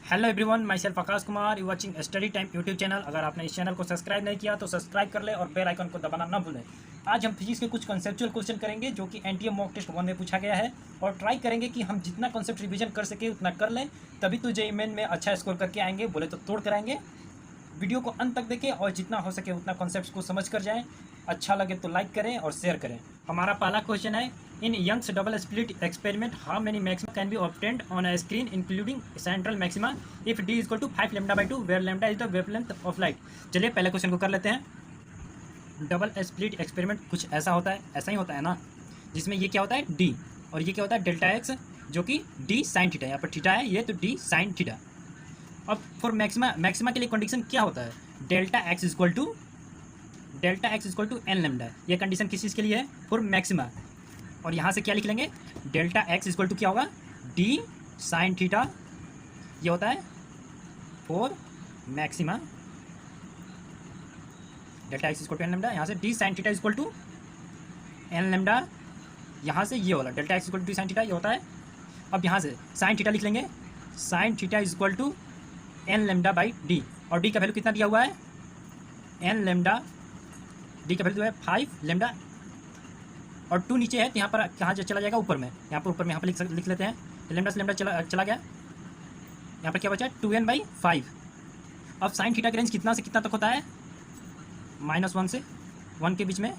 Hello everyone, my self Akash Kumar, you watching study time YouTube channel. अगर आपने इस channel को सब्सक्राइब नहीं किया तो सब्सक्राइब कर ले और बेल आइकन को दबाना ना भूलें। आज हम फिजिक्स के कुछ कंसेप्चुअल क्वेश्चन करेंगे जो कि एनटीए मॉक टेस्ट 1 में पूछा गया है, और ट्राई करेंगे कि हम जितना कंसेप्ट रिवीजन कर सके उतना कर लें, तभी तो जेईई मेन में अच्छा स्कोर करके आएंगे। बोले तो तोड़ कर आएंगे। वीडियो को अंत तक देखें और जितना हो सके उतना कॉन्सेप्ट्स को समझ कर जाएं। अच्छा लगे तो लाइक करें और शेयर करें। हमारा पहला क्वेश्चन है, in Young's double slit experiment how many maxima can be obtained on a screen including central maxima if D equal to 5 λ/2 where lambda is the wavelength of light. चलिए पहले question को कर लेते हैं। डबल स्प्लिट एक्सपेरिमेंट कुछ ऐसा होता है, ऐसा ही होता है ना, जिसमें ये क्या होता है डी और ये क्या होता है डेल्टा एक्स, जो कि डी साइन थीटा, यहाँ पर थीटा है ये तो डी साइन थीटा। अब फॉर मैक्सिमा के लिए कंडीशन क्या होता है, delta x equal to n lambda. ये कंडीशन किस चीज़ के लिए है, फॉर मैक्सिमा। और यहाँ से क्या लिख लेंगे, डेल्टा एक्स इक्वल टू क्या होगा, डी साइन थीटा, ये होता है for maxima. Delta x equal to n lambda, यहाँ से d sine theta equal to n lambda, यहाँ से ये वाला delta x equal to d sine theta ये होता है। अब यहाँ से साइन थीटा लिख लेंगे, sine theta equal to n lambda by d, और डी का वैल्यू कितना दिया हुआ है, एन लेमडा, डी का वैल्यू है 5 लेमडा, और 2 नीचे है तो यहाँ पर कहाँ चला जाएगा, ऊपर में, यहाँ पर ऊपर में यहाँ पर लिख लेते हैं। लेमडा से लेमडा चला गया, यहाँ पर क्या बचा है 2n/5। अब साइन थीटा का रेंज कितना से कितना तक होता है, -1 से 1 के बीच में,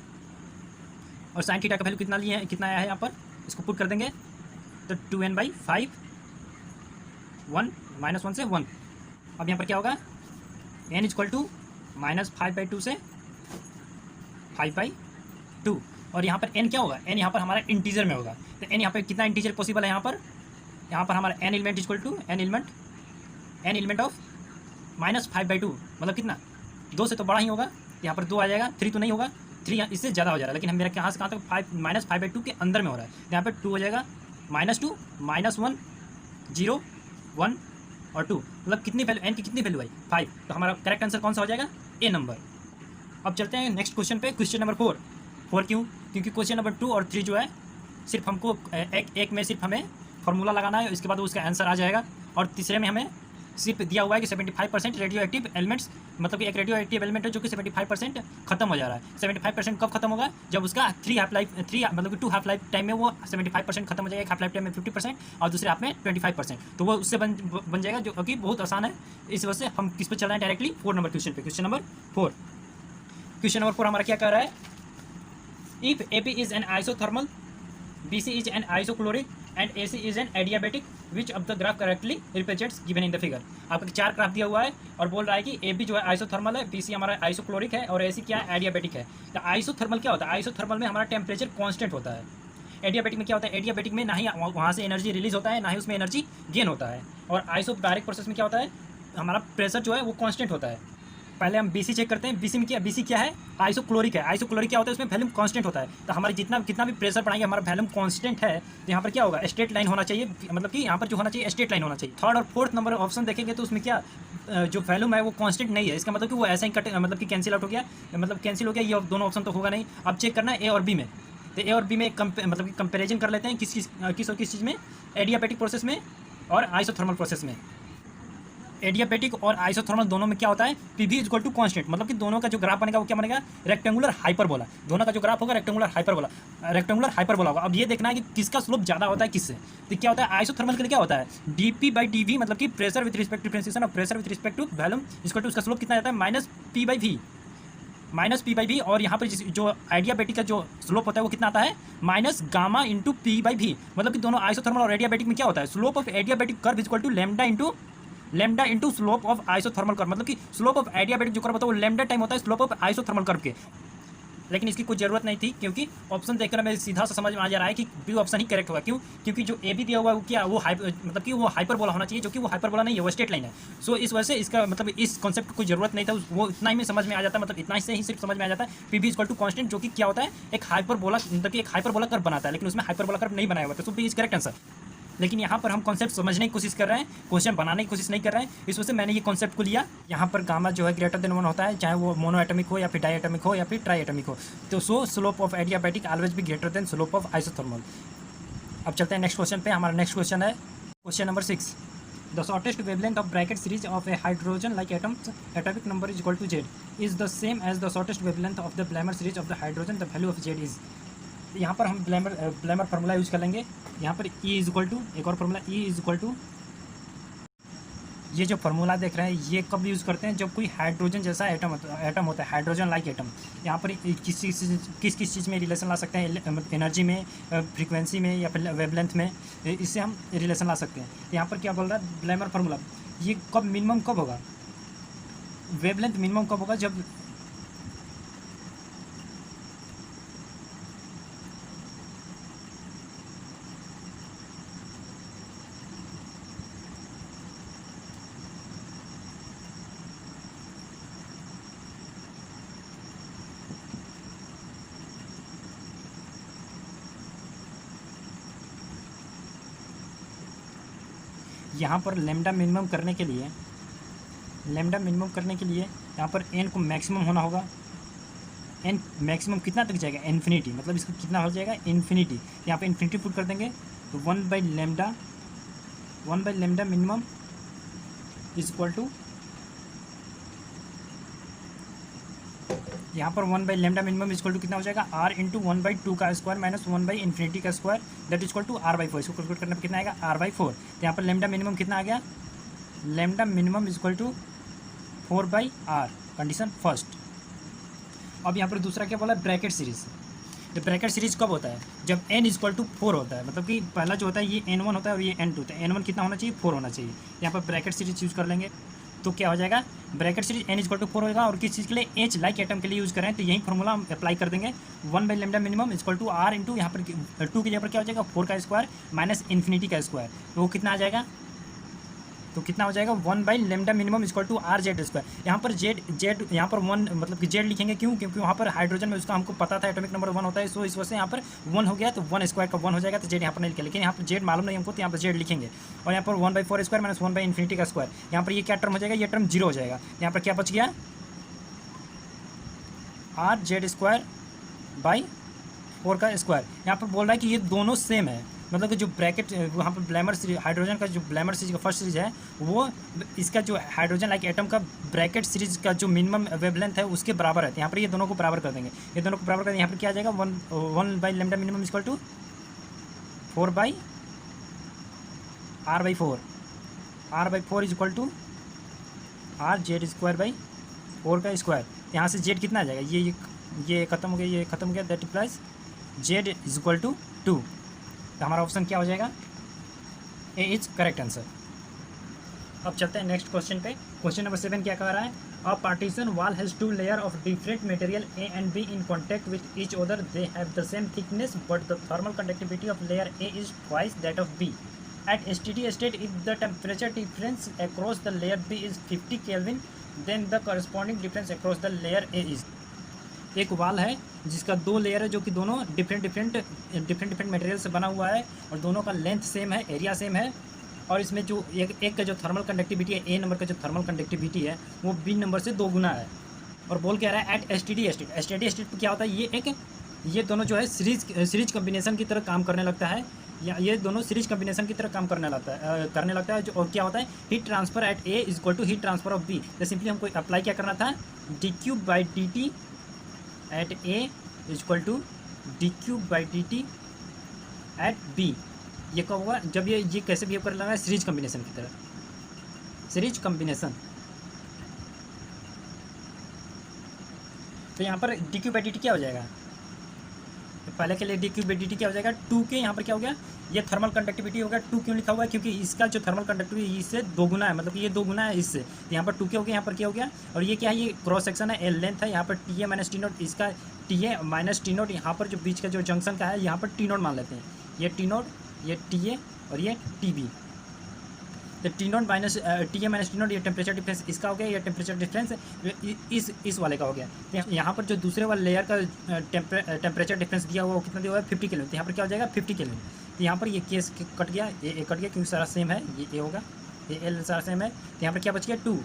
और साइन थीटा का वैल्यू कितना लिए है, कितना आया है यहाँ पर, इसको पुट कर देंगे तो 2n/5 1 -1 से 1। अब यहाँ पर क्या होगा, n इक्वल टू -5/2 से 5/2, और यहाँ पर n क्या होगा, n यहाँ पर हमारा इंटीजर में होगा। तो n यहाँ पर कितना इंटीजर पॉसिबल है, यहाँ पर हमारा n element equal to n element of -5/2, मतलब कितना, 2 से तो बड़ा ही होगा, तो यहाँ पर 2 आ जाएगा, 3 तो नहीं होगा, 3 इससे ज़्यादा हो जा रहा है, लेकिन हम मेरा कहाँ से कहाँ तक -5/2 के अंदर में हो रहा है, तो यहाँ पर 2 हो जाएगा, -2 -1 0 1 और 2, मतलब कितनी वैल्यू, n की कितनी वैल्यू आई 5, तो हमारा करेक्ट आंसर कौन सा हो जाएगा, ए नंबर। अब चलते हैं नेक्स्ट क्वेश्चन पे, क्वेश्चन नंबर 4 क्यों, क्योंकि क्वेश्चन नंबर 2 और 3 जो है सिर्फ हमको एक में सिर्फ हमें फार्मूला लगाना है, इसके बाद उसका आंसर आ जाएगा, और तीसरे में हमें सिर्फ दिया हुआ है कि 75% रेडियो एक्टिव एलिमेंट्स, मतलब कि एक रेडियो एक्टिव एलिमेंट है जो कि 75% खत्म हो जा रहा है। 75% कब खत्म होगा, जब उसका 3 मतलब कि 2 हाफ लाइफ टाइम में वो 75% खत्म हो जाएगा, एक हाफ लाइफ टाइम में 50% और दूसरे हाफ में 25%, तो वो उससे बन जाएगा, जो कि बहुत आसान है। इस वजह से हम किस पर चल रहे हैं, डायरेक्टली 4 नंबर क्वेश्चन पे। क्वेश्चन नंबर 4 हमारा क्या कह रहा है, if AP is an isothermal, BC is an isochoric and AC is an adiabatic, which of the graph correctly represents given in the figure. आपको 4 ग्राफ दिया हुआ है और बोल रहा है कि AB जो है आइसोथर्मल है, BC हमारा आइसोक्लोरिक है और AC क्या है, एडियाबेटिक है। तो आइसोथर्मल क्या होता है, आइसोथर्मल में हमारा टेम्परेचर कांस्टेंट होता है। एडियाबेटिक में क्या होता है, एडियाबेटिक में ना ही वहाँ से एनर्जी रिलीज होता है, ना ही उसमें एनर्जी गेन होता है। और आइसोबैरिक प्रोसेस में क्या होता है, हमारा प्रेशर जो है वो कांस्टेंट होता है। पहले हम BC चेक करते हैं, BC क्या है, आइसोक्लोरिक है। आइसोक्लोरिक क्या होता है, उसमें वैल्यूम कांस्टेंट होता है। तो हमारी कितना भी प्रेशर बढ़ाएंगे हमारा वैल्यूम कांस्टेंट है, तो यहाँ पर क्या होगा, स्ट्रेट लाइन होना चाहिए, मतलब कि यहाँ पर जो होना चाहिए स्ट्रेट लाइन होना चाहिए। 3rd और 4th नंबर ऑप्शन देखेंगे तो उसमें क्या जो वैल्यूम है वो कांस्टेंट नहीं है, इसका मतलब कि वो ऐसा ही मतलब कि कैंसिल आउट हो गया, मतलब कैंसिल हो गया, ये दोनों ऑप्शन तो होगा नहीं। अब चेक करना है A और B में, तो A और B में मतलब कि कंपेरिजन कर लेते हैं किस चीज़ में, एडियाबेटिक प्रोसेस में और आइसोथर्मल प्रोसेस में। एडियाबेटिक और आइसोथर्मल दोनों में क्या होता है, PV इक्वल टू कांस्टेंट, मतलब कि दोनों का जो ग्राफ बनेगा वो क्या बनेगा, रेक्टेंगुलर हाइपरबोला। दोनों का जो ग्राफ होगा रेक्टेंगुलर हाइपरबोला होगा। अब ये देखना है कि किसका स्लोप ज़्यादा होता है किससे। तो क्या होता है, आइसोथर्मल के लिए क्या होता है, dP/dV, मतलब कि pressure with respect to differentiation of pressure with respect to volume equal to उसका स्लोप कितना जाता है, -P/V। और यहाँ पर जो एडियाबेटिक का जो स्लोप होता है वो कितना आता है, -γ/P/V। मतलब कि दोनों आइसोथर्मल और एडियाबेटिक में क्या होता है, slope of adiabatic curve equal to lambda into slope of isothermal curve, मतलब कि स्लोप ऑफ एडियाबेटिक जो कर्व होता है वो लैम्डा टाइम होता है स्लोप ऑफ आइसोथर्मल कर्व के। लेकिन इसकी कोई ज़रूरत नहीं थी, क्योंकि ऑप्शन देखकर हमें सीधा सा समझ में आ जा रहा है कि बी ऑप्शन ही करेक्ट होगा। क्यों, क्योंकि जो AB दिया हुआ है वो क्या, वो मतलब कि वो हाइपरबोला होना चाहिए, जो कि वो हाइपरबोला नहीं है, वो स्ट्रेट लाइन है। सो इस वजह से इसका मतलब इस कॉन्सेप्ट को कोई ज़रूरत नहीं था, वो इतना ही में समझ में आ जाता है, मतलब इतना से ही सिर्फ समझ में आ जाता है। PV इक्वल टू कांस्टेंट, जो कि क्या होता है, एक हाइपरबोला, मतलब कि एक हाइपरबोला कर्व बनाता है, लेकिन उसमें हाइपरबोला कर्व नहीं बनाया हुआ, तो बी इज करेक्ट आंसर। लेकिन यहाँ पर हम कॉन्सेप्ट समझने की कोशिश कर रहे हैं, क्वेश्चन बनाने की कोशिश नहीं कर रहे हैं, इस वजह से मैंने ये कॉन्सेप्ट को लिया। यहाँ पर गामा जो है ग्रेटर देन 1 होता है, चाहे वो मोनो एटमिक हो या फिर डाई एटमिक हो या फिर ट्राई एटमिक हो। तो so slope of adiabatic always भी greater than slope of isothermal. अब चलते हैं नेक्स्ट क्वेश्चन पे। हमारा नेक्स्ट क्वेश्चन है question number 6। The shortest wavelength of Brackett series of a hydrogen like atoms atomic number is equal to Z is the same as the shortest wavelength of the Balmer series of the hydrogen the value of Z is. यहाँ पर हम ब्लैमर formula use कर लेंगे। यहाँ पर ई is equal to, एक और formula E is equal to, ये जो फार्मूला देख रहे हैं ये कब यूज़ करते हैं, जब कोई हाइड्रोजन जैसा एटम होता है, हाइड्रोजन लाइक एटम। यहाँ पर किस चीज़ में रिलेशन ला सकते हैं, एनर्जी में, फ्रीक्वेंसी में, या फिर वेवलेंथ में, इससे हम रिलेशन ला सकते हैं। यहाँ पर क्या बोल रहा है ब्लैमर फार्मूला, ये कब मिनिमम कब होगा, वेवलेंथ मिनिमम कब होगा, जब यहाँ पर लेमडा मिनिमम करने के लिए यहाँ पर एन को मैक्सिमम होना होगा। एन मैक्सिमम कितना तक जाएगा, इन्फिनिटी, मतलब इसका कितना हो जाएगा, इन्फिनिटी। यहाँ पे इन्फिनिटी पुट कर देंगे तो 1/λ मिनिमम इज इक्वल टू, यहाँ पर 1/λ मिनिमम इज इक्वल टू कितना हो जाएगा, r इंटू 1/2 का स्क्वायर माइनस 1/∞ का square that is equal to r/4। इसको कैलकुलेट करने पर कितना आएगा, r/4। तो यहाँ पर लेमडा मिनिमम कितना आ गया, lambda minimum is equal to 4/r, condition first. अब यहाँ पर दूसरा क्या बोला, ब्रैकेट सीरीज। तो ब्रैकेट सीरीज कब होता है, जब n इज इक्वल टू 4 होता है, मतलब कि पहला जो होता है ये n1 होता है और ये n2 होता है। n1 कितना होना चाहिए, 4 होना चाहिए। यहाँ पर ब्रैकेट सीरीज यूज़ कर लेंगे तो क्या हो जाएगा, Brackett series n equal to 4 होगा। और किस चीज़ के लिए, एच लाइक एटम के लिए यूज़ करें तो यही फॉर्मूला हम अप्लाई कर देंगे। 1/λ minimum equal to r into यहाँ पर 2 की जगह पर क्या हो जाएगा, 4 का स्क्वायर माइनस इन्फिनिटी का स्क्वायर। तो वो कितना आ जाएगा, तो कितना हो जाएगा, 1/λ minimum equal to r Z square. यहाँ पर जेड यहाँ पर 1 मतलब कि जेड लिखेंगे, क्यों, क्योंकि वहाँ पर हाइड्रोजन में उसका हमको पता था एटॉमिक नंबर 1 होता है, सो इस वजह से यहाँ पर 1 हो गया तो 1 स्क्वायर का 1 हो जाएगा, तो जेड यहाँ पर नहीं लिखे। लेकिन यहाँ पर जेड मालूम नहीं हमको, तो यहाँ पर जेड लिखेंगे। और यहाँ पर 1/4 स्क्वायर माइनस 1/∞ का स्क्वायर। यहाँ पर ये क्या टर्म हो जाएगा, ये टर्म 0 हो जाएगा। यहाँ पर क्या बच गया, r जेड स्क्वायर बाई 4 का स्क्वायर। यहाँ पर बोल रहा है कि ये दोनों सेम है, मतलब कि जो ब्रैकेट वहाँ पर ब्लैमर सीरीज, हाइड्रोजन का जो ब्लैमर सीरीज का फर्स्ट सीरीज है, वो इसका जो हाइड्रोजन लाइक एटम का ब्रैकेट सीरीज का जो मिनिमम वेवलेंथ है उसके बराबर है। तो यहाँ पर ये दोनों को बराबर कर देंगे, ये दोनों को बराबर कर देंगे। यहाँ पर क्या आ जाएगा, 1/λ minimum equal to 4/r/4, r/4 is equal to r Z square by 4 का स्क्वायर। यहाँ से जेड कितना आ जाएगा, ये खत्म हो गया, ये खत्म हो गया, that plus Z is equal to 2। तो हमारा ऑप्शन क्या हो जाएगा, ए इज करेक्ट आंसर। अब चलते हैं नेक्स्ट क्वेश्चन पे। क्वेश्चन नंबर 7 क्या कह रहा है, a partition wall has 2 layer of different material A and B in contact with each other, they have the same thickness but the thermal conductivity of layer A is twice that of B. At steady state, if the temperature difference across the layer B is 50 Kelvin, then the corresponding difference across the layer A is। एक वाल है जिसका 2 layer है जो कि दोनों different material से बना हुआ है और दोनों का लेंथ सेम है, एरिया सेम है। और इसमें जो एक का जो थर्मल कंडक्टिविटी है, ए नंबर का जो थर्मल कंडक्टिविटी है वो बी नंबर से 2 गुना है। और बोल क्या रहा है, एट स्टेडी स्टेट पर क्या होता है, ये दोनों जो है सीरीज कम्बिनेशन की तरह काम करने लगता है, या ये दोनों सीरीज कम्बिनेशन की तरह काम करने लगता है जो, और क्या होता है, heat transfer at A is equal to heat transfer of B. तो सिंपली हमको अप्लाई क्या करना था, dQ/dt at A is equal to dQ/dt at B. ये कब होगा, जब ये कैसे बिहेव कर लगा है, सीरीज कम्बिनेशन की तरह, सीरीज कम्बिनेशन। तो यहाँ पर dQ/dt क्या हो जाएगा, पहले के लिए dQ/dt क्या हो जाएगा, 2 के यहाँ पर क्या हो गया, ये थर्मल कंडक्टिविटी हो गया। 2 क्यों लिखा हुआ है, क्योंकि इसका जो थर्मल कंडक्टिविटी इससे 2 गुना है, मतलब कि ये 2 गुना है इससे। तो यहाँ पर 2 के हो गया, यहाँ पर क्या हो गया, और ये क्या है, ये क्रॉस सेक्शन है, एल लेंथ है। यहाँ पर TA माइनस T0, इसका TA माइनस T0, यहाँ पर जो बीच का जो जंक्शन का है यहाँ पर T0 मान लेते हैं। ये T0, ये TA और ये TB। तो T0 minus TA minus T0 ये टेम्परेचर डिफरेंस इसका हो गया, ये टेम्परेचर डिफरेंस इस वाले का हो गया। यहाँ पर जो दूसरे वाले लेयर का टेम्परेचर डिफरेंस दिया हुआ वो कितना दिया हुआ है, 50 केल्विन। तो यहाँ पर क्या हो जाएगा, 50 केल्विन। तो यहाँ पर ये केस कट गया, ये कट गया क्योंकि सारा सेम है, ये होगा, ये एल सारा सेम है। तो यहाँ पर क्या बच गया, 2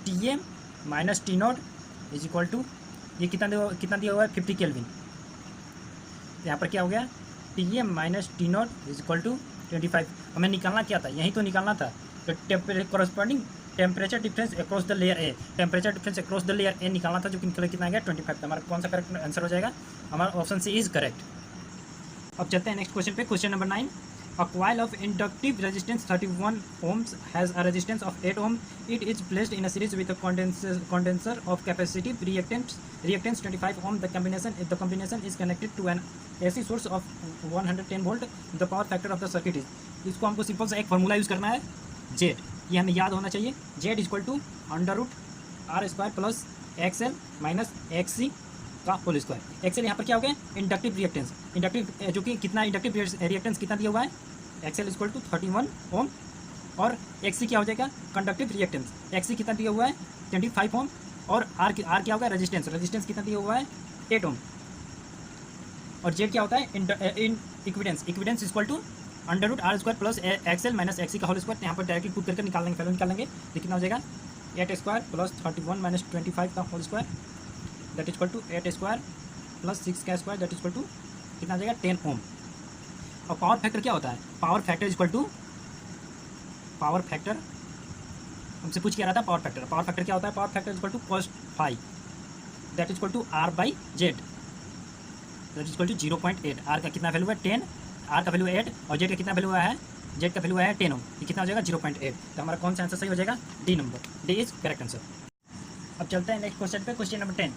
TA minus T0 is equal to ये कितना दिया हुआ है, 50 केल्विन। तो यहाँ पर क्या हो गया, TA minus T0 is equal to 25। हमें निकालना क्या था, यही तो निकालना था। तो corresponding temperature difference across the layer A, temperature difference across the layer A निकालना था, जो कि कितना गया 25। हमारा कौन सा करेक्ट आंसर हो जाएगा? हमारा ऑप्शन सी इज करेक्ट। अब चलते हैं नेक्स्ट क्वेश्चन पे, question number 9। A coil of inductive resistance 31 ohms has a resistance of 8 ohm. It is placed in a series with a condenser of capacitive reactance 25 ohm. The combination is connected to an AC source of 110 volt. The power factor of the circuit is, इसको हमको simple सा एक formula use करना है, Z, ये हमें याद होना चाहिए। Z equal to √R² plus XL minus XC का होल स्क्वायर। एक्सेल यहाँ पर क्या हो गया? इंडक्टिव रिएक्टेंस, इंडक्टिव जो कि कितना इंडक्टिव रिएक्टेंस कितना दिया हुआ है? एक्सेल इक्वल टू 31 ओम, और एक्सी क्या हो जाएगा? कंडक्टिव रिएक्टेंस, एक्सी कितना दिया हुआ है? 25 ओम, और आर क्या होगा? रेजिस्टेंस, रेजिस्टेंस कितना दिया हुआ है? 8 ओम, और जेड क्या होता है? In impedance, impedance equal to √R² plus XL minus XC का होल स्क्वायर। यहाँ पर डायरेक्टली पुट करके निकाल लेंगे, पहले निकाल लेंगे, तो कितना हो जाएगा? 8² प्लस 31 माइनस 25 का whole square, that equal to 8² plus 6 का स्क्वायर, दैट इक्वल टू कितना आ जाएगा? 10 ओम। और पावर फैक्टर क्या होता है? Power factor equal to, power factor हमसे पूछ क्या रहा था? पावर फैक्टर, पावर फैक्टर क्या होता है? Power factor equal to cos phi, that equal to R/Z, that equal to 0.8। R का कितना वैल्यू है? 10, आर का वैल्यू 8, और जेड का कितना वैल्यू है? जेड का वैल्यू है 10 ओम, ये कितना हो जाएगा? 0.8। तो हमारा कौन सा आंसर सही हो जाएगा? D number, D is correct answer. अब चलते हैं नेक्स्ट क्वेश्चन पे, question number 10।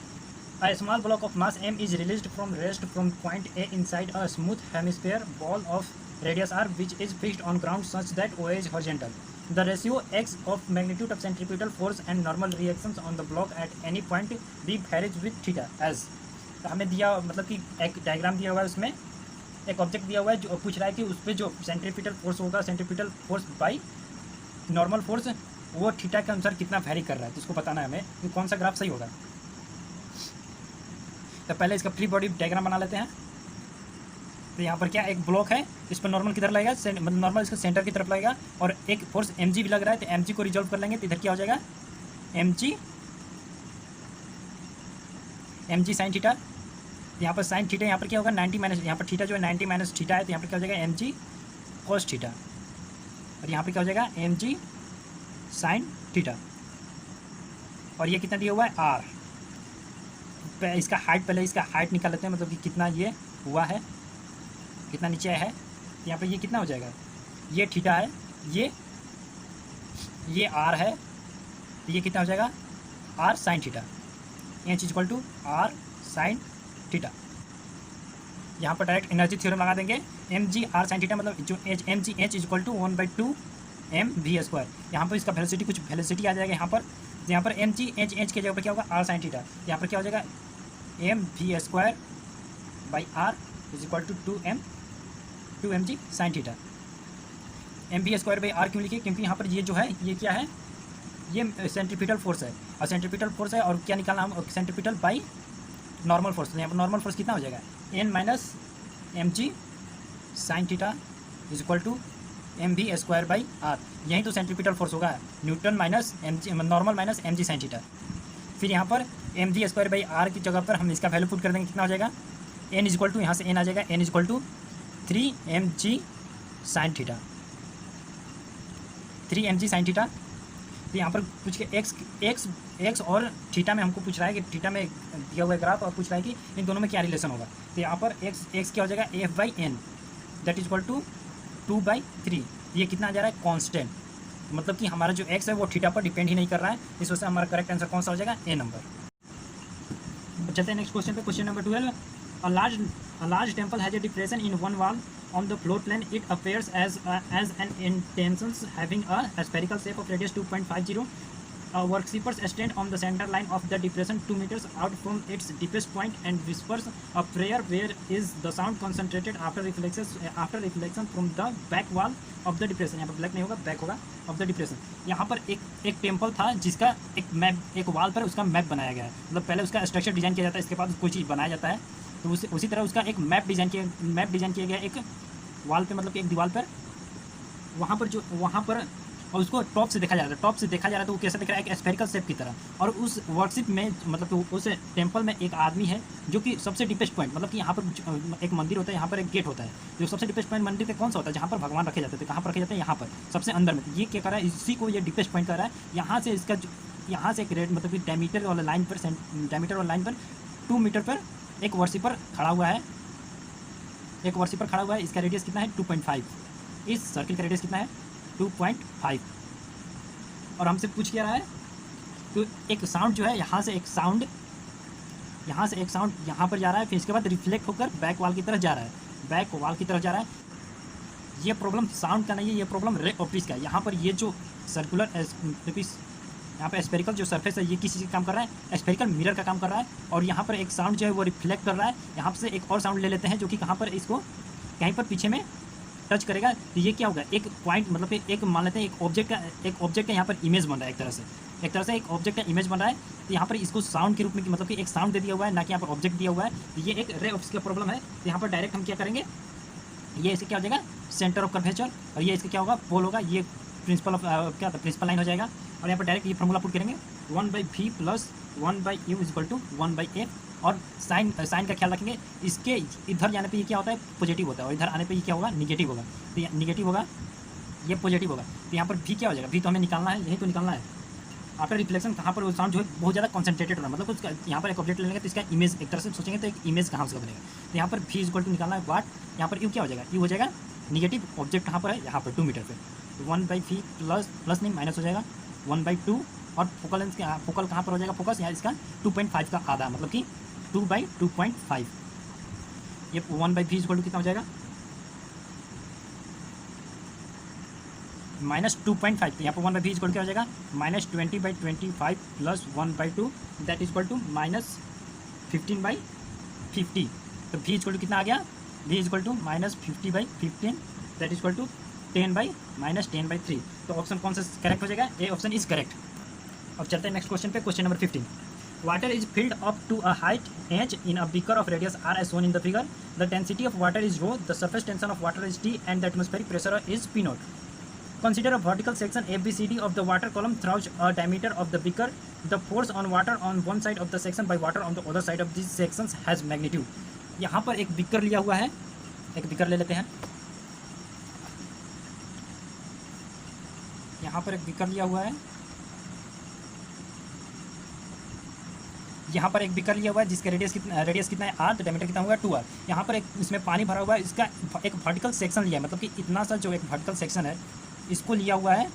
A small block of mass m is released from point A inside a smooth hemisphere ball of radius r, which is fixed on ground such that OA is horizontal. The ratio x of magnitude of centripetal force and normal reactions on the block at any point b varies with theta as। तो हमें दिया, मतलब कि एक diagram दिया हुआ है, उसमें एक ऑब्जेक्ट दिया हुआ है, जो पूछ रहा है कि उस पर जो सेंट्रीपिटल फोर्स होगा, centripetal force by normal force, वो थीटा के अनुसार कितना वैरी कर रहा है, तो उसको बताना है हमें कि कौन सा ग्राफ सही होगा। तो पहले इसका फ्री बॉडी डायग्राम बना लेते हैं। तो यहाँ पर क्या, एक ब्लॉक है, इस पर नॉर्मल किधर लगेगा? मतलब नॉर्मल इसका सेंटर की तरफ लगेगा, और एक फोर्स mg भी लग रहा है, तो mg को रिजॉल्व कर लेंगे, तो इधर क्या हो जाएगा? mg sine theta. यहाँ पर साइन थीटा, यहाँ पर क्या होगा? 90 माइनस, यहाँ पर थीटा जो है 90 माइनस थीटा है, तो यहाँ पर क्या हो जाएगा? mg cos थीटा, और यहाँ पर क्या हो जाएगा? mg साइन थीटा, और ये कितना दिया हुआ है? r। इसका हाइट, पहले इसका हाइट निकाल लेते हैं, मतलब कि कितना ये हुआ है, कितना नीचे है। यहाँ पर ये कितना हो जाएगा? ये थीटा है, ये आर है, तो ये कितना हो जाएगा? R sine theta, H equal to R sine theta. यहाँ पर डायरेक्ट एनर्जी थ्योरम लगा देंगे, mg r साइन थीटा, मतलब जो mg h equal to 1/2 mv²। यहाँ पर इसका वेलोसिटी, कुछ वेलोसिटी आ जाएगा यहाँ पर, यहाँ पर mg h के जगह पर क्या होगा? r sine theta. यहाँ पर क्या हो जाएगा? mv²/r is equal to 2mg sine theta. mv²/r क्यों लिखे? क्योंकि यहाँ पर ये जो है, ये क्या है? ये सेंट्रीपिटल फोर्स है, और सेंट्रीपिटल फोर्स है, और क्या निकालना हम? Centripetal by normal force. यहाँ पर नॉर्मल फोर्स कितना हो जाएगा? n minus mg sine theta is equal to mv²/r। यही तो सेंट्रीपिटल फोर्स होगा, newton minus mg, normal minus mg sine theta. फिर यहाँ पर mv²/r की जगह पर हम इसका वैल्यू पुट कर देंगे, कितना हो जाएगा? n इज इक्वल टू, यहाँ से n आ जाएगा, n is equal to 3mg sine theta, 3mg sine theta. तो यहाँ पर पूछ के एक्स और थीटा में हमको पूछ रहा है कि थीटा में दिया हुआ ग्राफ, और पूछ रहा है कि इन दोनों में क्या रिलेशन होगा। तो यहाँ पर एक्स क्या हो जाएगा? f/n, that is equal to 2/3। ये कितना आ जा रहा है? कांस्टेंट, मतलब कि हमारा जो एक्स है वो थीटा पर डिपेंड ही नहीं कर रहा है, इस वजह से हमारा करेक्ट आंसर कौन सा हो जाएगा? ए नंबर। चलते हैं नेक्स्ट क्वेश्चन पे, question number 12। A large temple has a depression in one wall on the floor plane. It appears as an intentions having a spherical shape of radius 2.50. Worshippers stand on the center line of the depression 2 meters out from its deepest point and whispers a prayer. Where is the sound concentrated after reflection from the back wall of the depression? यहाँ पर black नहीं होगा, back होगा of the depression. यहाँ पर एक temple था, जिसका एक मैप, एक वॉल पर उसका मैप बनाया गया है, मतलब पहले उसका स्ट्रक्चर डिजाइन किया जाता है, इसके बाद कोई चीज़ बनाया जाता है, तो उसी तरह उसका एक मैप डिज़ाइन किया गया एक वॉल पे, मतलब एक दीवार पर। वहाँ पर और उसको टॉप से देखा जा रहा था, टॉप से देखा जा रहा था, वो कैसा दिख रहा है, एक स्फेरिकल शेप की तरह। और उस वर्कशिप में मतलब कि उस टेम्पल में एक आदमी है जो कि सबसे डीपेस्ट पॉइंट, मतलब कि यहाँ पर एक मंदिर होता है, यहाँ पर एक गेट होता है, जो सबसे डीपेस्ट पॉइंट मंदिर का कौन सा होता है, जहाँ पर भगवान रखे जाते थे, कहाँ पर रखे जाते हैं, यहाँ पर सबसे अंदर में। ये क्या कर रहा है, इसी को ये डीपेस्ट पॉइंट कर रहा है। यहाँ से इसका यहाँ से एक रेड मतलब कि डायमीटर वाला लाइन पर 2 मीटर पर एक वर्शिपर खड़ा हुआ है, एक वर्शिपर खड़ा हुआ है। इसका रेडियस कितना है 2.5, इस सर्किल का रेडियस कितना है 2.5। और हमसे पूछ क्या रहा है, तो एक साउंड जो है यहाँ से एक साउंड यहाँ पर जा रहा है, फिर इसके बाद रिफ्लेक्ट होकर बैक वॉल की तरफ जा रहा है, बैक वॉल की तरफ जा रहा है। ये प्रॉब्लम साउंड का नहीं है, ये प्रॉब्लम रे ऑप्टिक्स का है। यहाँ पर ये जो सर्कुलर यहाँ पर स्पेरिकल जो सरफेस है, ये किसी चीज़ का काम कर रहा है, स्पेरिकल मिरर का काम कर रहा है। और यहाँ पर एक साउंड जो है वो रिफ्लेक्ट कर रहा है। यहाँ से एक और साउंड ले लेते हैं जो कि कहाँ पर इसको कहीं पर पीछे में टच करेगा, तो ये क्या होगा, एक पॉइंट मतलब कि एक मान लेते हैं एक ऑब्जेक्ट का यहाँ पर इमेज बन रहा है, एक तरह से एक ऑब्जेक्ट का इमेज बन रहा है। तो यहाँ पर इसको साउंड के रूप में मतलब कि एक साउंड दे दिया हुआ है, ना कि यहाँ पर ऑब्जेक्ट दिया हुआ है। तो ये एक रे ऑप्टिक्स का प्रॉब्लम है। तो यहाँ पर डायरेक्ट हम क्या करेंगे, ये इसका क्या हो जाएगा सेंटर ऑफ कर्वेचर, और ये इसका क्या होगा पोल होगा, ये प्रिंसिपल लाइन हो जाएगा। और यहाँ पर डायरेक्ट ये फॉर्मूला पुट करेंगे 1/v + 1/u = 1/f। और साइन का ख्याल रखेंगे, इसके इधर जाने पे ये क्या होता है पॉजिटिव होता है, और इधर आने पे ये क्या होगा निगेटिव होगा। तो निगेटिव होगा, ये पॉजिटिव होगा। तो यहाँ पर भी क्या हो जाएगा, भी तो हमें निकालना है, यही तो निकालना है। आफ्टर रिफ्लेक्शन कहाँ पर वो साउंड जो है बहुत ज़्यादा कॉन्सेंट्रेटेड हो रहा है, मतलब उसका यहाँ पर एक ऑब्जेक्ट लेंगे तो इसका इमेज एक तरह से सोचेंगे तो एक इमेज कहाँ से बनेगा। तो यहाँ पर v = निकालना है वाट, यहाँ पर यू क्या हो जाएगा, यू हो जाएगा निगेटिव, ऑब्जेक्ट कहाँ पर है यहाँ पर 2 मीटर पर, 1/v प्लस नहीं माइनस हो जाएगा 1/2। और फोकल लेंथ फोकल कहाँ पर हो जाएगा, फोकस यहाँ इसका 2.5 का आधा, मतलब कि 2/2.5। ये 1/v = कितना हो जाएगा -2.5। तो यहाँ पर 1/v = क्या हो जाएगा -20/25 + 1/2 दैट इज इक्वल टू -15/50। तो v = कितना आ गया, v = -50/15 that is equal to 10/-10/3। तो ऑप्शन कौन सा करेक्ट हो जाएगा, ए ऑप्शन इज करेक्ट। अब चलते हैं नेक्स्ट क्वेश्चन पे, question number 15। Water is filled up to a height h in a beaker of radius r as shown in the figure. The density of water is rho, the surface tension of water is T, and the atmospheric pressure is P naught. Consider a vertical section ABCD of the water column throughout a diameter of the beaker. The force on water on one side of the section by water on the other side of these sections has magnitude. यहाँ पर एक beaker लिया हुआ है, एक beaker ले लेते हैं। यहाँ पर एक बीकर लिया हुआ है, यहाँ पर एक बीकर लिया हुआ है जिसका रेडियस कितना है r, तो डायमीटर कितना हुआ 2r। यहाँ पर एक इसमें पानी भरा हुआ है, इसका एक वर्टिकल सेक्शन लिया है, मतलब कि इतना सा जो एक वर्टिकल सेक्शन है इसको लिया हुआ है।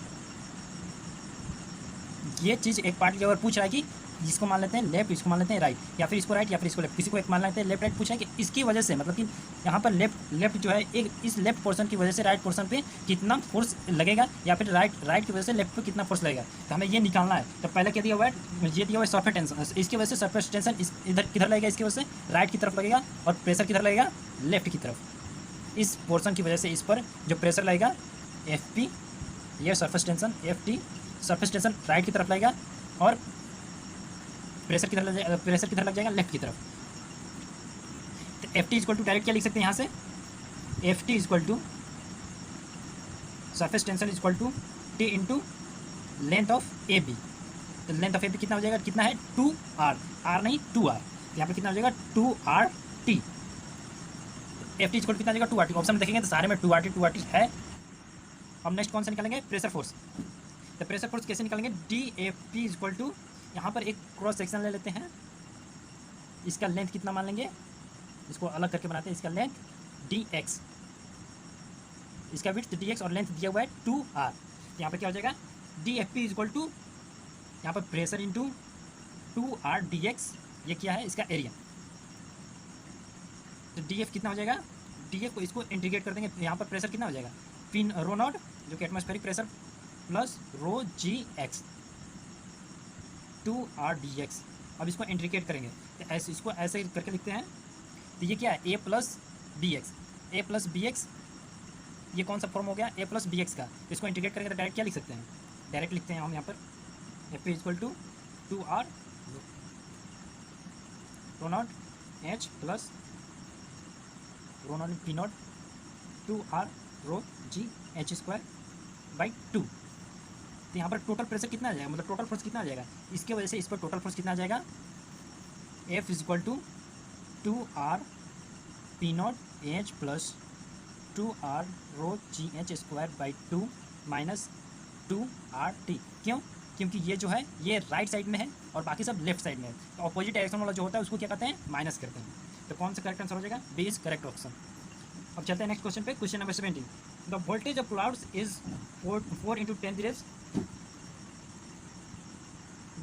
ये चीज़ एक पार्ट लिया हुआ पूछ रहा है कि इसको मान लेते हैं लेफ्ट, इसको मान लेते हैं राइट, या फिर इसको राइट या फिर इसको लेफ्ट, किसी को एक मान लेते हैं लेफ्ट राइट। पूछा है कि इसकी वजह से मतलब कि यहाँ पर लेफ्ट जो है एक इस लेफ्ट पोर्शन की वजह से राइट पोर्शन पे कितना फोर्स लगेगा, या फिर राइट की वजह से लेफ्ट पे कितना फोर्स लगेगा। तो हमें ये निकालना है। तो पहले क्या दिया हुआ है, ये दिया हुआ है सरफेस टेंशन, इसकी वजह से सरफेस टेंशन इधर किधर लगेगा, इसकी वजह से राइट की तरफ लगेगा, और प्रेशर किधर लगेगा लेफ्ट की तरफ। इस पोर्शन की वजह से इस पर जो प्रेशर लगेगा FP, ये surface tension FT, surface tension right की तरफ लगेगा, और प्रेशर किधर लग जाएगा लेफ्ट की तरफ। तो FT = डायरेक्ट क्या लिख सकते हैं यहाँ से, FT = surface tension T × length of AB। तो लेंथ ऑफ AB कितना हो जाएगा, कितना है 2r, r नहीं 2r, यहाँ पे कितना हो जाएगा 2RT। FT = कितना हो जाएगा 2RT। ऑप्शन में देखेंगे तो सारे में 2RT है। अब नेक्स्ट कौन सा निकालेंगे, प्रेशर फोर्स। तो प्रेशर फोर्स कैसे निकालेंगे, DFP = यहाँ पर एक क्रॉस सेक्शन ले लेते हैं, इसका लेंथ कितना मान लेंगे, इसको अलग करके बनाते हैं, इसका लेंथ dx, इसका विड्थ dx, और लेंथ दिया हुआ है 2r। यहाँ पर क्या हो जाएगा DFP = यहाँ पर प्रेशर इंटू 2r dx, ये क्या है इसका एरिया। तो DF कितना हो जाएगा, DF को इसको इंटीग्रेट कर देंगे, यहाँ पर प्रेशर कितना हो जाएगा P रो नॉट जो कि एटमॉस्फेरिक प्रेशर प्लस रो GX 2r dx। अब इसको इंटीग्रेट करेंगे तो ऐसे इसको ऐसे करके लिखते हैं। तो ये क्या है a + bx, ये कौन सा फॉर्म हो गया a + bx का। तो इसको इंटीग्रेट करेंगे तो डायरेक्ट क्या लिख सकते हैं, डायरेक्ट लिखते हैं हम यहाँ पर FP = 2r rho naught h plus rho naught P naught 2r rho G H² / 2। तो यहाँ पर टोटल प्रेशर कितना आ जाएगा, मतलब टोटल फोर्स कितना आ जाएगा, इसके वजह से इस पर टोटल फोर्स कितना आ जाएगा, F equal to 2R P0 plus 2R rho GH² minus 2RT। क्यों, क्योंकि ये जो है ये राइट साइड में है और बाकी सब लेफ्ट साइड में है, तो अपोजिट डायरेक्शन वाला जो होता है उसको क्या कहते हैं, माइनस करते हैं। तो कौन सा करेक्ट आंसर हो जाएगा, बी इज करेक्ट ऑप्शन। अब चलते हैं नेक्स्ट क्वेश्चन पे, question number 17। The voltage of clouds is 4 into 10 raised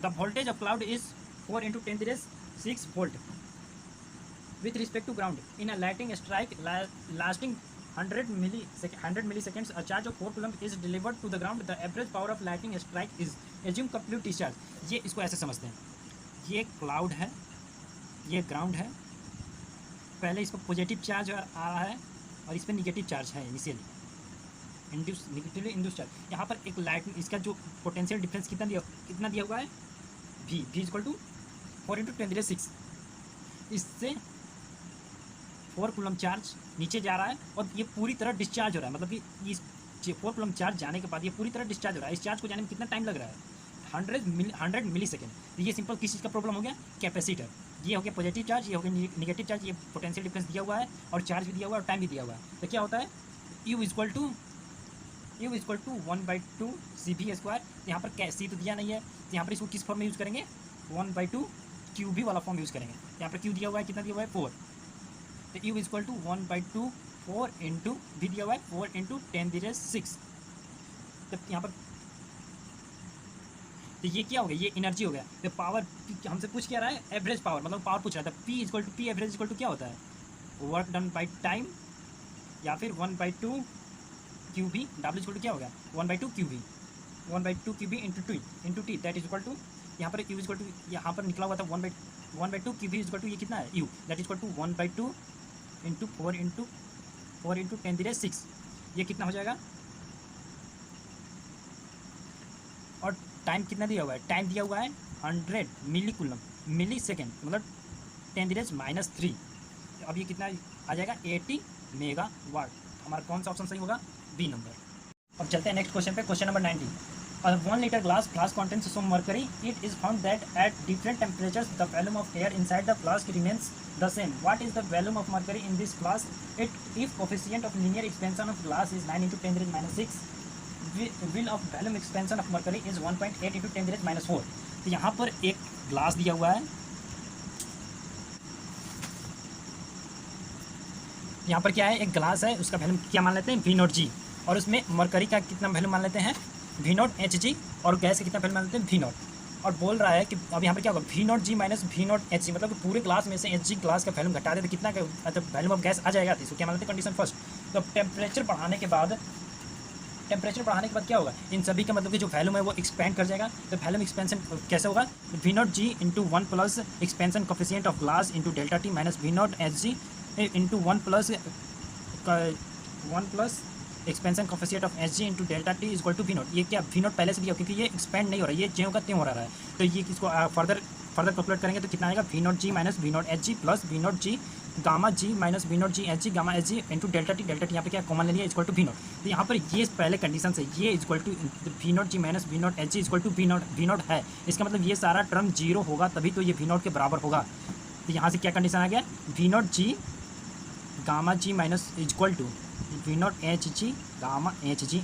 the voltage of cloud is 4 into 10 raised 6 volt with respect to ground. In a lightning strike lasting 100 milliseconds, a charge of 4 coulomb is delivered to the ground. The average power of lightning strike is assume complete discharge. ये इसको ऐसे समझते हैं, ये cloud है, ये ground है, पहले इस पर पॉजिटिव चार्ज आ रहा है और इस पर निगेटिव चार्ज है इनिशियली, नेगेटिवली इंड्यूस चार्ज। यहाँ पर एक लाइट, इसका जो पोटेंशियल डिफरेंस कितना दिया हुआ है, v इक्वल टू 4 into 10⁻⁶। इससे 4 कूलम चार्ज नीचे जा रहा है और ये पूरी तरह डिस्चार्ज हो रहा है, मतलब कि इस 4 कूलम चार्ज जाने के बाद ये पूरी तरह डिस्चार्ज हो रहा है। इस चार्ज को जाने में कितना टाइम लग रहा है, 100 मिलीसेकेंड। तो ये सिंपल किस चीज़ का प्रॉब्लम हो गया, कैपेसिटर। ये हो गया पॉजिटिव चार्ज, ये हो गया निगेटिव चार्ज, ये पोटेंशियल डिफरेंस दिया हुआ है और चार्ज भी दिया हुआ है और टाइम भी दिया हुआ है। तो क्या होता है, U इक्वल टू 1/2 CV²। यहाँ पर सी तो दिया नहीं है, तो यहाँ पर इसको किस फॉर्म में यूज़ करेंगे, 1/2 QV वाला फॉर्म यूज़ करेंगे। यहाँ पर Q दिया हुआ है, कितना दिया हुआ है, 4। तो U इक्वल टू 1/2 4 इंटू भी दिया हुआ है 4 into 10⁻⁶। तो यहाँ पर तो ये क्या हो गया, ये एनर्जी हो गया। तो पावर हमसे पूछ क्या रहा है, एवरेज पावर, मतलब पावर पूछ रहा था। P एवरेज इक्वल टू क्या होता है, वर्क डन बाई टाइम, या फिर 1/2 QV। W इक्वल टू क्या होगा, 1/2 QV into T, that is equal to, यहाँ पर U इक्वल टू, यहाँ पर निकला हुआ था 1/2 QV इक्वल टू, ये कितना है U, that is equal to 1/2 into 4 into 10⁻⁶। ये कितना हो जाएगा, और टाइम कितना दिया हुआ है, टाइम दिया हुआ है 100 मिली सेकेंड, मतलब 10⁻⁻3। अब ये कितना आ जाएगा, 80 मेगावाट। हमारा कौन सा ऑप्शन सही होगा, बी नंबर। अब चलते हैं नेक्स्ट क्वेश्चन पे, question number 19। A 1 liter glass flask contains some mercury. It is found that at different temperatures the volume of air inside the flask remains the same. What is the volume of mercury in this flask? If coefficient of linear expansion of glass is 9 into 10⁻⁶, will of volume expansion of mercury is 1.8 into 10⁻⁴। तो यहाँ पर एक glass दिया हुआ है, यहाँ पर क्या है, एक ग्लास है, उसका वैल्यू क्या मान लेते हैं, V0G, और उसमें मरकरी का कितना वैल्यू मान लेते हैं, V0Hg, और गैस का कितना वैल्यू मान लेते हैं, V0। और बोल रहा है कि अब यहाँ पर क्या होगा, V0G माइनस V0Hg, मतलब कि पूरे ग्लास में से Hg ग्लास का वैल्यू घटा दे तो कितना का मतलब वैल्यू ऑफ गैस आ जाएगा। तो इसको क्या मान लेते हैं, कंडीशन फर्स्ट। तो अब टेम्परेचर बढ़ाने के बाद क्या होगा, इन सभी का मतलब कि जो वैल्यूम है वो एक्सपेंड कर जाएगा। तो वैल्यूम एक्सपेंशन कैसे होगा, V0G into 1 plus expansion coefficient of glass into ΔT minus V0Hg into 1 plus expansion coefficient of Hg into ΔT is equal to V0। ये क्या V0 पहले से दिया, क्योंकि ये एक्सपेंड नहीं हो रहा है, ये ज्यों का त्यों हो रहा है। तो ये इसको फर्दर कैलकुलेट करेंगे तो कितना आएगा, V0G minus V0Hg plus V0G gamma G minus V0G Hg gamma Hg into ΔT यहाँ पे क्या कॉमन ले लिया, इक्वल टू V0। तो यहाँ पर ये पहले कंडीशन से ये equal to V0G minus V0Hg equal to V0 है। इसका मतलब ये सारा टर्म जीरो होगा तभी तो ये V0 के बराबर होगा। तो यहाँ से क्या कंडीशन आ गया, V0G gamma G minus equal to V0Hg gamma Hg।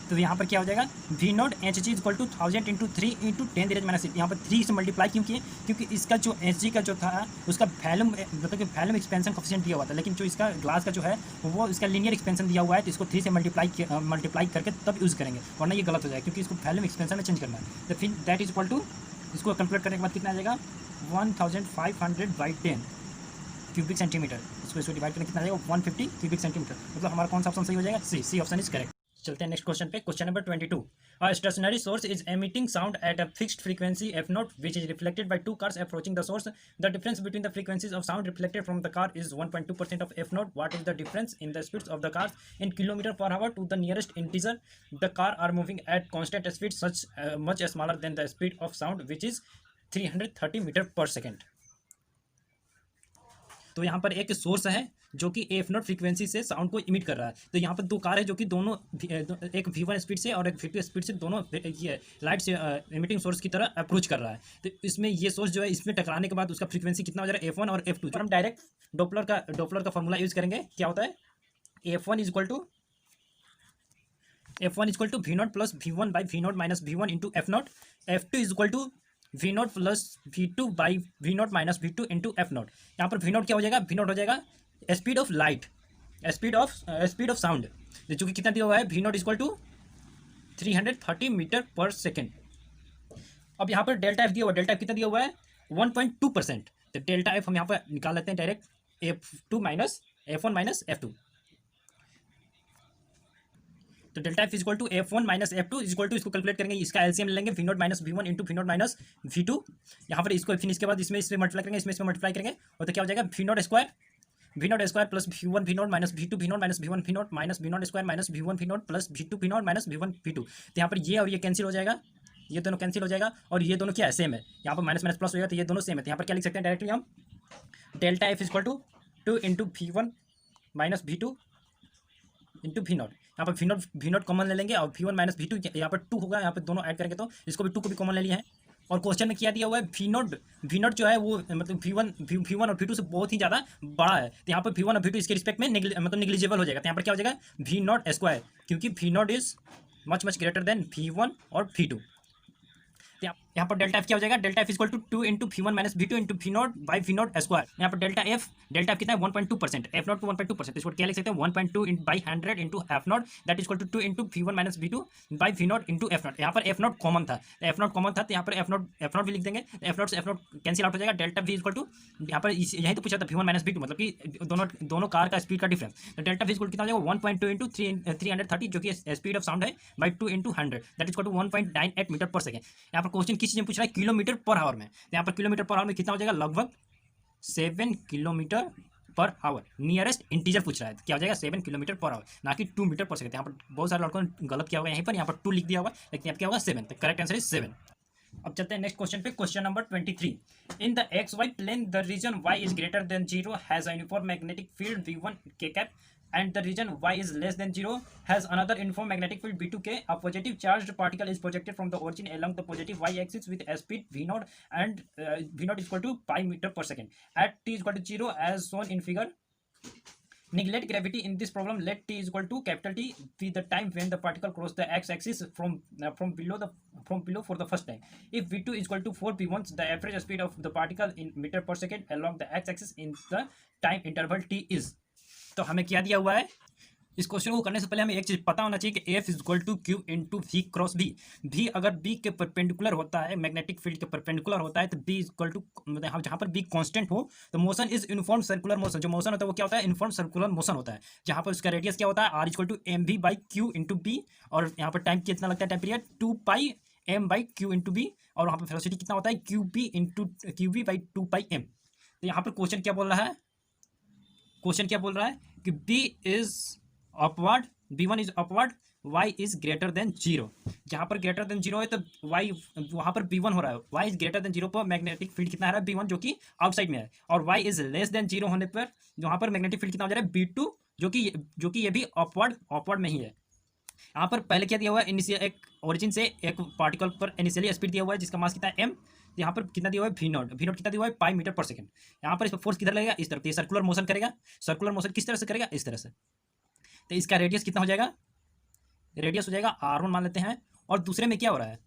तो यहाँ पर क्या हो जाएगा, V0Hg equal to 1000 into 3 into 10⁻⁶। यहाँ पर 3 से मल्टीप्लाई क्यों किए, क्योंकि इसका जो Hg का जो था उसका वैल्यूम मतलब कि वैल्यूम एक्सपेंशन कोफिशिएंट दिया हुआ था, लेकिन जो इसका ग्लास का जो है वो इसका लीनियर एक्सपेंशन दिया हुआ है, तो इसको 3 से मल्टीप्लाई करके तब यूज़ करेंगे, वरना ये गलत हो जाएगा क्योंकि इसको वैल्यूम एक्सपेंशन में चेंज करना है। तो फिर दैट इज इक्वल टू, इसको कैलकुलेट करने के बाद कितना आ जाएगा, 1500/10 क्यूबिक सेंटीमीटर। इसको डिवाइड करके कितना आ जाएगा, 150 क्यूबिक सेंटीमीटर। मतलब हमारा कौन सा ऑप्शन सही हो जाएगा, सी ऑप्शन इज करेक्ट। चलते हैं नेक्स्ट क्वेश्चन पे, question number 22। A stationary source is emitting sound at a fixed frequency f0 which is reflected by two cars approaching the source. The difference between the frequencies of sound reflected from the car is 1.2% of f0. What is the difference in the speeds of the cars in km/h to the nearest integer? The car are moving at constant speed much smaller than the speed of sound which is 330 meter per second. तो यहाँ पर एक source है जो कि F not frequency से sound को emit कर रहा है। तो यहाँ पर दो कार है जो कि दोनों एक V1 स्पीड से और एक V2 स्पीड से दोनों ये लाइट से इमिटिंग सोर्स की तरह अप्रोच कर रहा है। तो इसमें ये सोर्स जो है इसमें टकराने के बाद उसका फ्रीक्वेंसी कितना हो जाएगा F1 और F2। जो हम डायरेक्ट डॉपलर का फॉर्मूला यूज करेंगे, क्या होता है F1 is equal to V naught plus V1 by V naught minus V1 into F naught. F2 is equal to V naught plus V2 by V naught minus V2 into F naught. यहाँ पर V not क्या हो जाएगा, V naught हो जाएगा speed of light, speed of sound, जो कि कितना दिया हुआ है V naught equal to 330 metre per second. अब यहाँ पर डेल्टा एफ दिया हुआ है, डेल्टा एफ कितना दिया हुआ है 1.2%। तो डेल्टा एफ हम यहाँ पर निकाल लेते हैं direct F2 minus F1 minus F2। तो delta F equal to F1 minus F2 equal to, इसको कैलकुलेट करेंगे, इसका एलसीएम ले लेंगे V naught minus V1 into V naught minus V2। यहाँ पर इसको फिर इसके बाद इसमें मल्टीप्लाई करेंगे, इसमें मल्टीप्लाई करेंगे और तो क्या हो जाएगा V naught square plus V1 V naught minus V2 V naught minus V1 V naught minus V naught square minus V1 V naught plus V2 V naught minus V1 V2। तो यहाँ पर ये और ये कैंसिल हो जाएगा, ये दोनों कैंसिल हो जाएगा और ये दोनों क्या है सेम है, यहाँ पर माइनस माइनस प्लस हो जाएगा, तो ये दोनों सेम है। तो यहाँ पर क्या लिख सकते हैं डायरेक्टली हम delta F equal to 2 into V1 minus V2 into V naught. यहाँ पर V नॉट कॉमन ले लेंगे और V1 माइनस V2 यहाँ पर 2 होगा, यहाँ पर दोनों ऐड करेंगे तो इसको भी 2 को भी कॉमन ले लिया है। और क्वेश्चन में क्या दिया हुआ है V नॉट जो है वो मतलब V1 और V2 से बहुत ही ज़्यादा बड़ा है। तो यहाँ पर V1 और V2 इसके रिस्पेक्ट में मतलब निग्लिजिबल हो जाएगा। तो यहाँ पर क्या हो जाएगा V नॉट स्क्वायर, क्योंकि V not is much greater than V1 और V2। यहाँ पर डेल्टा एफ क्या हो जाएगा, delta F equal to 2 into V1 minus V2 into V naught by V naught square. यहाँ पर डेल्टा एफ कितना है 1.2%, F नॉट को 1.2%, इसको क्या लिख सकते हैं 1.2 by 100 into F naught that equal to 2 into V1 minus V2 by V naught into F naught. यहाँ पर F नॉट कॉमन था, तो यहाँ पर F नॉट भी लिख देंगे, F नॉट कैंसिल आउट हो जाएगा। डेल्टा V इक्वल टू यहाँ पर यही तो पूछा था V1 माइनस V2 मतलब कि दोनों कार का स्पीड का डिफरेंस। तो डेल्टा V इक्वल कितना हो जाएगा 1.2 इंटू 330 जो कि स्पीड ऑफ साउंड है by 2 into 100 that equal to 1.98 metre per second. यहाँ पर क्वेश्चन किस चीज़ में पूछ रहा है, किलोमीटर पर आवर में। यहाँ पर किलोमीटर पर आवर में कितना हो जाएगा लगभग 7 kilometre per hour, nearest integer पूछ रहा है, क्या हो जाएगा 7 किलोमीटर पर आवर, ना कि 2 मीटर पर सेकंड। यहाँ पर बहुत सारे लड़कों ने गलत किया होगा, यहीं पर यहाँ पर 2 लिख दिया होगा, लेकिन यहाँ क्या होगा 7। तो करेक्ट आंसर इज 7। अब चलते हैं नेक्स्ट क्वेश्चन पे, question number 23। In the X Y plane the region y is greater than 0 has a uniform magnetic field V1 k cap and the region y is less than 0 has another uniform magnetic field B2k. A positive charged particle is projected from the origin along the positive y-axis with a speed V0 and V0 is equal to pi meter per second at t is equal to 0 as shown in figure. Neglect gravity in this problem. Let t is equal to capital T be the time when the particle cross the x-axis from below for the first time. If V2 is equal to 4 p1, the average speed of the particle in meter per second along the x-axis in the time interval t is. तो हमें क्या दिया हुआ है, इस question को करने से पहले हमें एक चीज पता होना चाहिए कि F is equal to Q into V cross B। भी अगर B के परपेंडिकुलर होता है, मैग्नेटिक फील्ड के परपेंडिकुलर होता है, तो B इज इक्वल टू मतलब जहाँ पर B कांस्टेंट हो तो motion is uniform circular motion. जो मोशन होता है वो क्या होता है, यूनिफॉर्म सर्कुलर मोशन होता है, जहाँ पर उसका रेडियस क्या होता है R equal to MV by Q into B। और यहाँ पर टाइम कितना लगता है, time period 2 pi M by Q into B। और वहाँ पर वेलोसिटी कितना होता है QB बाई 2 पाई M। तो यहाँ पर क्वेश्चन क्या बोल रहा है कि B is upward, B1 is upward, Y is greater than 0। जहाँ पर ग्रेटर देन 0 है तो Y वहाँ पर B1 हो रहा है, Y इज ग्रेटर देन 0 पर मैग्नेटिक फील्ड कितना है B1 जो कि आउटसाइड में है, और Y इज लेस देन 0 होने पर वहाँ पर मैग्नेटिक फील्ड कितना हो जा रहा है B2 जो कि ये भी अपवर्ड में ही है। यहाँ पर पहले क्या दिया हुआ है, इनिशियल एक ओरिजिन से एक पार्टिकल पर इनिशियली स्पीड दिया हुआ है जिसका मास कितना है M। यहाँ पर कितना दिया हुआ है V नॉट कितना दिया हुआ है पाई मीटर पर सेकंड। यहाँ पर इस पर फोर्स किधर लगेगा, इस तरफ, ये सर्कुलर मोशन करेगा। सर्कुलर मोशन किस तरह से करेगा, इस तरह से। तो इसका रेडियस कितना हो जाएगा, रेडियस हो जाएगा R1 मान लेते हैं। और दूसरे में क्या हो रहा है,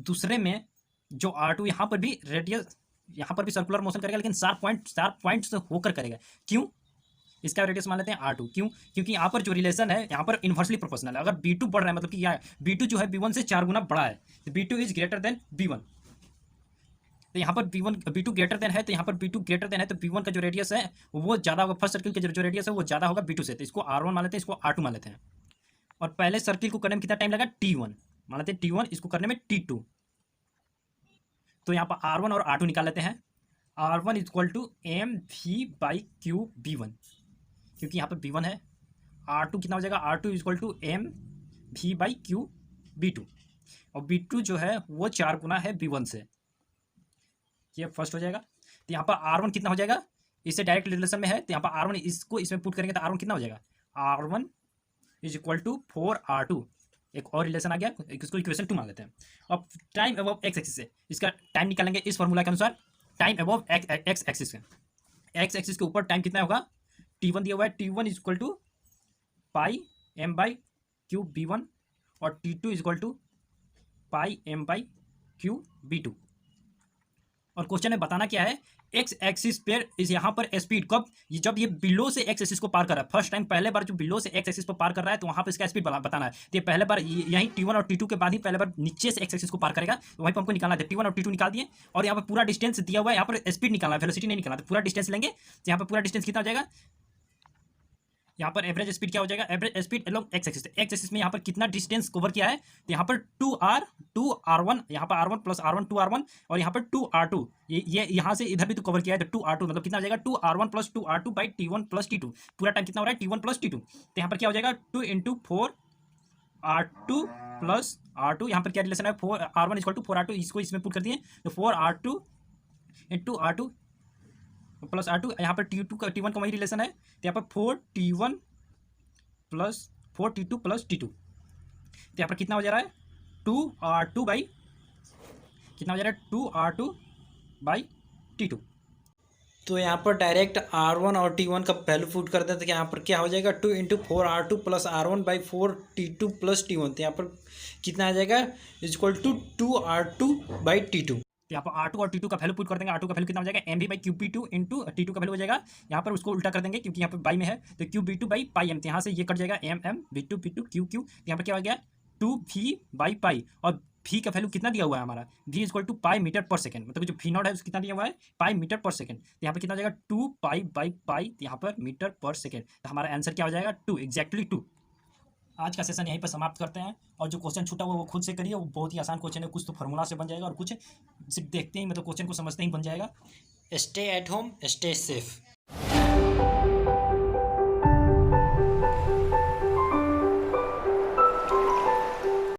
दूसरे में जो R2 यहाँ पर भी रेडियस, यहाँ पर भी सर्कुलर मोशन करेगा लेकिन शार्प पॉइंट से होकर करेगा। क्यों, इसका रेडियस मान लेते हैं R2। क्यों, क्योंकि यहाँ पर जो रिलेशन है यहाँ पर इन्वर्सली प्रोपोर्शनल है। अगर B2 बढ़ रहा है मतलब कि क्या है, B2 जो है B1 से 4 गुना बड़ा है, तो B2 is greater then B1। तो यहाँ पर B2 ग्रेटर देन है, तो यहाँ पर B2 ग्रेटर देन है तो B1 का जो रेडियस है वो ज़्यादा होगा, फर्स्ट सर्किल का जो रेडियस है वो ज़्यादा होगा B2 से। तो इसको R1 मान लेते हैं, इसको R2 मान लेते हैं। और पहले सर्किल को करने में कितना टाइम लगा, T1 मान लेते हैं, T1, इसको करने में T2। तो यहाँ पर R1 और R2 निकाल लेते हैं। R1 is equal to MV by Q B1, क्योंकि यहाँ पर B1 है। R2 कितना हो जाएगा, R2 is equal to MV by Q B2, और B2 जो है वो 4 गुना है B1 से, ये फर्स्ट हो जाएगा। तो यहाँ पर R1 कितना हो जाएगा, इससे डायरेक्ट रिलेशन में है, तो यहाँ पर R1 इसको इसमें पुट करेंगे तो R1 कितना हो जाएगा, R1 is equal to 4R2। एक और रिलेशन आ गया, इसको इक्वेशन 2 मान लेते हैं। अब टाइम अबव एक्स एक्सिस से इसका टाइम निकालेंगे इस फॉर्मूला के अनुसार। टाइम अबव एक्स एक्सिस से, एक्स एक्सिस के ऊपर टाइम कितना होगा, T1 दिया हुआ है, T1 is equal to pi M by Q B1 और T2 is equal to pi M by Q B2। और क्वेश्चन में बताना क्या है, एक्स एक्सिस पर इस यहाँ पर स्पीड कब, जब ये बिलो से एक्स एक्सिस को पार कर रहा है, फर्स्ट टाइम पहले बार जो बिलो से एक्स एक्सिस को पार कर रहा है, तो वहाँ पर इसका स्पीड बताना है। तो ये पहले बार यहीं T1 और T2 के बाद ही पहले बार नीचे से एक्स एक्सिस को पार करेगा, तो वहीं पर हमको निकालना है। T1 और T2 निकाल दिए, और यहाँ पर पूरा डिस्टेंस दिया हुआ है, यहाँ पर स्पीड निकालना है, वेलोसिटी नहीं निकालना। तो पूरा डिस्टेंस लेंगे, तो यहाँ पर पूरा डिस्टेंस कितना हो जाएगा, यहाँ पर एवरेज स्पीड क्या हो जाएगा, average speed along x axis. X axis में यहाँ पर कितना डिस्टेंस कवर किया है, तो यहाँ पर 2R1, यहाँ पर R1 प्लस R1 2R1, और यहाँ पर 2R2, ये यहाँ से इधर भी तो कवर किया है, तो 2R2 मतलब कितना हो जाएगा, 2R1 plus 2R2 by T1 plus T2। पूरा टाइम कितना हो रहा है, T1 प्लस T2। तो यहाँ पर क्या हो जाएगा, 2 इंटू 4R2 प्लस R2, यहाँ पर क्या रिलेशन है, 4R1 इक्वल टू 4R2, इसको इसमें पुट कर दिए, तो 4R2 into R2 plus R2, यहाँ पर T2 का T1 का वही रिलेशन है, तो यहाँ पर 4T1 plus 4T2 plus T2, तो यहाँ पर कितना हो जा रहा है, 2R2 बाई कितना हो जा रहा है, 2R2 बाई T2। तो यहाँ पर डायरेक्ट R1 और T1 का वैल्यू पुट कर दें, तो यहाँ पर क्या हो जाएगा, 2 into 4R2 plus R1 by 4T2 plus T1, तो यहाँ पर कितना आ जाएगा, equal to 2R2 by T2। तो यहाँ पर R2 और T2 का वैल्यू पुट कर देंगे, R2 का वैल्यू कितना हो जाएगा, M B by Q B2 into T2 का वैल्यू हो जाएगा, यहाँ पर उसको उल्टा कर देंगे क्योंकि यहाँ पर बाई में है, तो Q B2 by pi M, यहाँ से ये कट जाएगा M M B2 B2 Q Q, यहाँ पर क्या हो गया 2V बाई पाई, और V का वैल्यू कितना दिया हुआ है हमारा, V equal to pi metre per second, मतलब जो V नॉट है उसको कितना दिया हुआ है, पाई मीटर पर सेकंड। तो यहाँ पर कितना हो जाएगा 2 पाई बाई पाई, यहाँ पर मीटर पर सेकंड। तो हमारा आंसर क्या हो जाएगा, 2, एग्जैक्टली 2। आज का सेशन यहीं पर समाप्त करते हैं, और जो क्वेश्चन छूटा हुआ वो खुद से करिए, वो बहुत ही आसान क्वेश्चन है, कुछ तो फार्मूला से बन जाएगा और कुछ सिर्फ देखते ही मतलब क्वेश्चन को समझते ही बन जाएगा। Stay at home, stay safe.